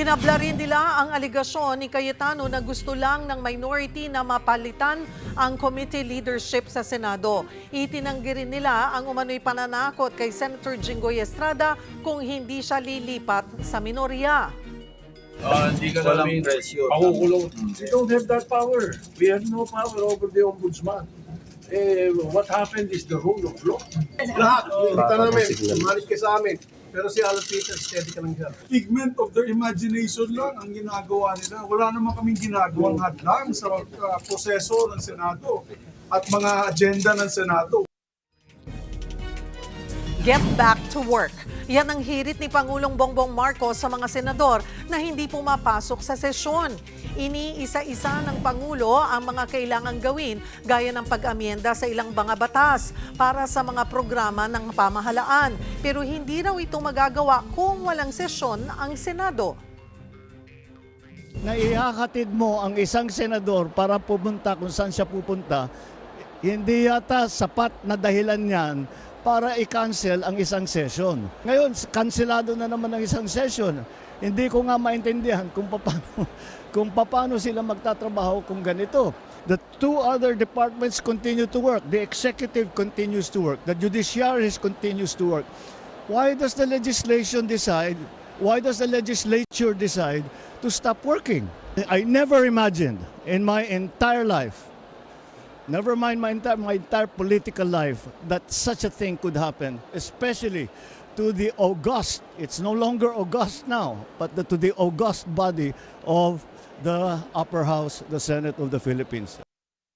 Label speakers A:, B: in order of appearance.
A: Tinabla rin nila ang aligasyon ni Cayetano na gusto lang ng minority na mapalitan ang committee leadership sa Senado. Itinanggi rin nila ang umano'y pananakot kay Senator Jinggoy Estrada kung hindi siya lilipat sa minorya.
B: Hindi ka namin pakukulong.
C: We don't have that power. We have no power over the ombudsman. What happened is the rule of law.
D: Lahat, kita namin, umalis ka sa amin. Pero si Alan Peter, steady ka lang siya.
E: Figment of their imagination lang ang ginagawa nila. Wala naman kaming ginagawang hadlang sa proseso ng Senado at mga agenda ng Senado.
A: Get back to work. Yan ang hirit ni Pangulong Bongbong Marcos sa mga senador na hindi pumapasok sa sesyon. Iniisa-isa ng Pangulo ang mga kailangang gawin gaya ng pag-amyenda sa ilang mga batas para sa mga programa ng pamahalaan. Pero hindi raw ito magagawa kung walang sesyon ang Senado.
F: Na ihahatid mo ang isang senador para pupunta kung saan siya pupunta, hindi yata sapat na dahilan yan para i-cancel ang isang session. Ngayon, kanselado na naman ang isang session. Hindi ko nga maintindihan kung paano sila magtatrabaho kung ganito. The two other departments continue to work. The executive continues to work. The judiciary continues to work. Why does the legislature decide to stop working? I never imagined in my entire life, never mind my entire political life, that such a thing could happen, especially to the august, it's no longer august now, but to the august body of the upper house, the Senate of the Philippines.